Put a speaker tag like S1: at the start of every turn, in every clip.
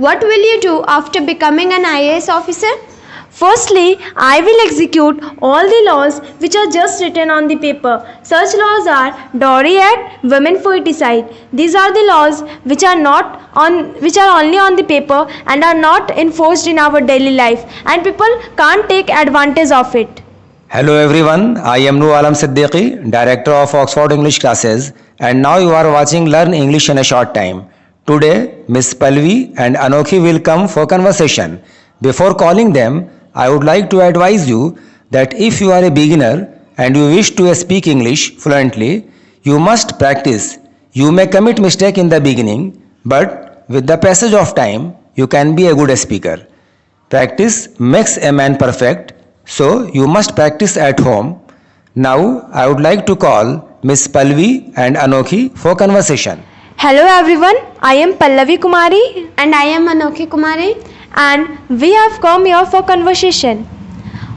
S1: What will you do after becoming an IAS officer?
S2: Firstly, I will execute all the laws which are just written on the paper. Such laws are Dowry Act, Women Foeticide. These are the laws which are only on the paper and are not enforced in our daily life, and people can't take advantage of it.
S3: Hello everyone, I am Noor Alam Siddiqui, Director of Oxford English Classes, and now you are watching Learn English in a Short Time. Today, Miss Palvi and Anokhi will come for conversation. Before calling them, I would like to advise you that if you are a beginner and you wish to speak English fluently, you must practice. You may commit mistake in the beginning, but with the passage of time, you can be a good speaker. Practice makes a man perfect, so you must practice at home. Now, I would like to call Miss Palvi and Anokhi for conversation.
S2: Hello everyone, I am Pallavi Kumari
S1: And I am Anokhi Kumari.
S2: and we have come here for conversation.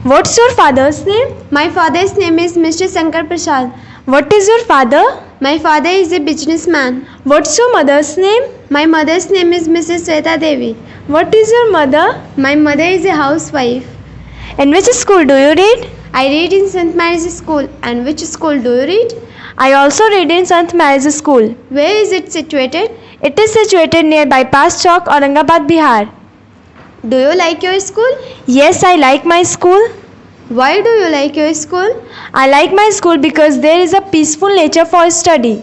S2: What's your father's name?
S1: My father's name is Mr. Shankar Prasad.
S2: What is your father?
S1: My father is a businessman.
S2: What's your mother's name?
S1: My mother's name is Mrs. Sweta Devi.
S2: What is your mother?
S1: My mother is a housewife.
S2: In which school do you read?
S1: I read in St. Mary's School. And which school do you read?
S2: I also read in St. Mary's School.
S1: Where is it situated?
S2: It is situated near Bypass Chowk, Aurangabad, Bihar.
S1: Do you like your school?
S2: Yes, I like my school.
S1: Why do you like your school?
S2: I like my school because there is a peaceful nature for study.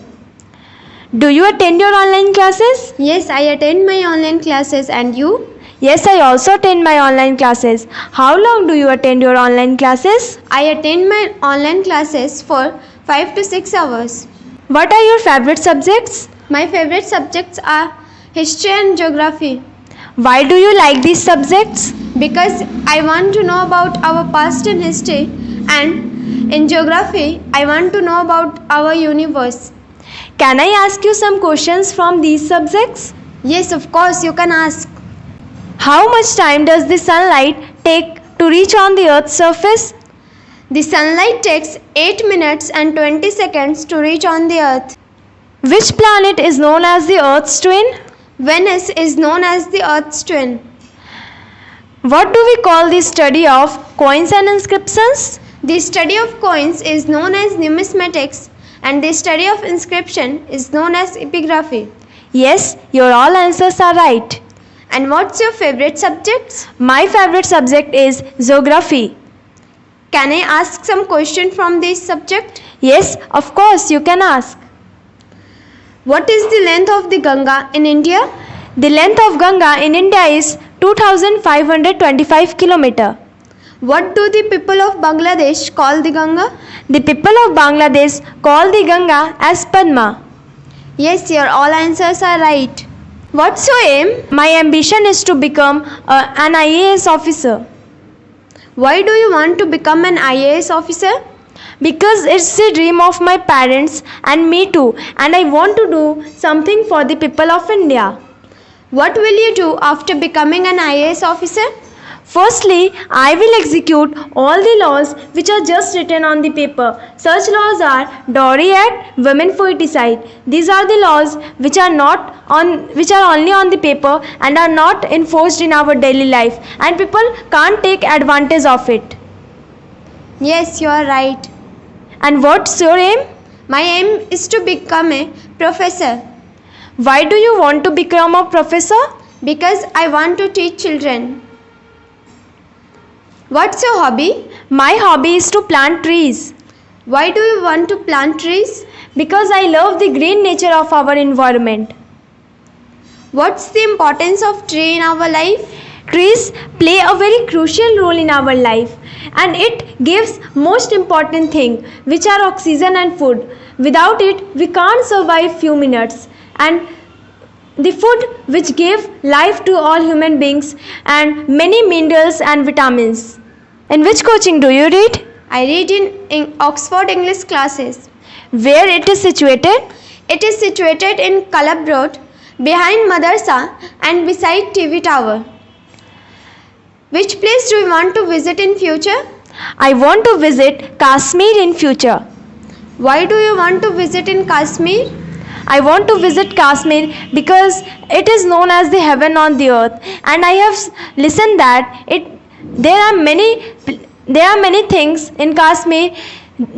S2: Do you attend your online classes?
S1: Yes, I attend my online classes. And you?
S2: Yes, I also attend my online classes. How long do you attend your online classes?
S1: I attend my online classes for 5 to 6 hours.
S2: What are your favorite subjects?
S1: My favorite subjects are history and geography.
S2: Why do you like these subjects?
S1: Because I want to know about our past in history, and in geography, I want to know about our universe.
S2: Can I ask you some questions from these subjects?
S1: Yes, of course, you can ask.
S2: How much time does the sunlight take to reach on the earth's surface?
S1: The sunlight takes 8 minutes and 20 seconds to reach on the earth.
S2: Which planet is known as the earth's twin?
S1: Venus is known as the earth's twin.
S2: What do we call the study of coins and inscriptions?
S1: The study of coins is known as numismatics, and the study of inscription is known as epigraphy.
S2: Yes, your all answers are right.
S1: And what's your favorite subjects?
S2: My favorite subject is geography.
S1: Can I ask some question from this subject?
S2: Yes, of course, you can ask.
S1: What is the length of the Ganga in India?
S2: The length of Ganga in India is 2525 km.
S1: What do the people of Bangladesh call the Ganga?
S2: The people of Bangladesh call the Ganga as Padma.
S1: Yes, your all answers are right. What's your aim?
S2: My ambition is to become an IAS officer.
S1: Why do you want to become an IAS officer?
S2: Because it's the dream of my parents and me too, and I want to do something for the people of India.
S1: What will you do after becoming an IAS officer?
S2: Firstly, I will execute all the laws which are just written on the paper. Such laws are Dowry Act, Women Foeticide. These are the laws which are only on the paper and are not enforced in our daily life, and people can't take advantage of it.
S1: Yes, you are right.
S2: And what's your aim?
S1: My aim is to become a professor.
S2: Why do you want to become a professor?
S1: Because I want to teach children. What's your hobby?
S2: My hobby is to plant trees.
S1: Why do you want to plant trees?
S2: Because I love the green nature of our environment.
S1: What's the importance of tree in our life?
S2: Trees play a very crucial role in our life, and it gives most important thing, which are oxygen and food. Without it, we can't survive few minutes. And the food which give life to all human beings and many minerals and vitamins. In which coaching do you read?
S1: I read in Oxford English Classes.
S2: Where it is situated?
S1: It is situated in Kalab Road, behind Madarsa and beside TV Tower. Which place do you want to visit in future?
S2: I want to visit Kashmir in future.
S1: Why do you want to visit in Kashmir?
S2: I want to visit Kashmir because it is known as the heaven on the earth, and I have listened that there are many things in Kashmir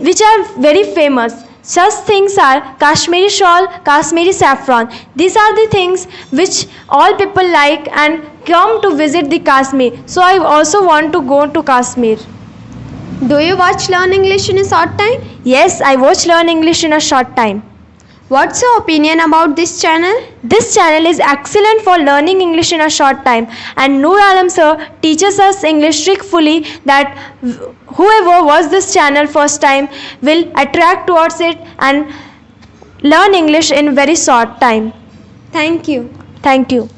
S2: which are very famous. Such things are Kashmiri shawl, Kashmiri saffron. These are the things which all people like and come to visit the Kashmir. So I also want to go to Kashmir.
S1: Do you watch Learn English in a Short Time?
S2: Yes, I watch Learn English in a short time.
S1: What's your opinion about this channel?
S2: This channel is excellent for learning English in a short time, and Noor Alam sir teaches us English trickfully that whoever watches this channel first time will attract towards it and learn English in very short time.
S1: Thank you.
S2: Thank you.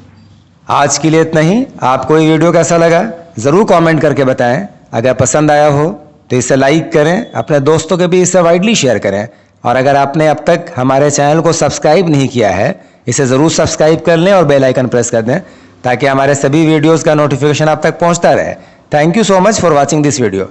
S3: आज के लिए इतना ही। आपको ये video कैसा लगा ज़रूर comment करके बताएं। अगर पसंद आया हो तो इसे लाइक करें, अपने दोस्तों के भी इसे वाइडली शेयर करें, और अगर आपने अब तक हमारे चैनल को सब्सक्राइब नहीं किया है इसे ज़रूर सब्सक्राइब कर लें और बेल आइकन प्रेस कर दें ताकि हमारे सभी वीडियोज़ का नोटिफिकेशन आप तक पहुंचता रहे। Thank you so much for watching this video.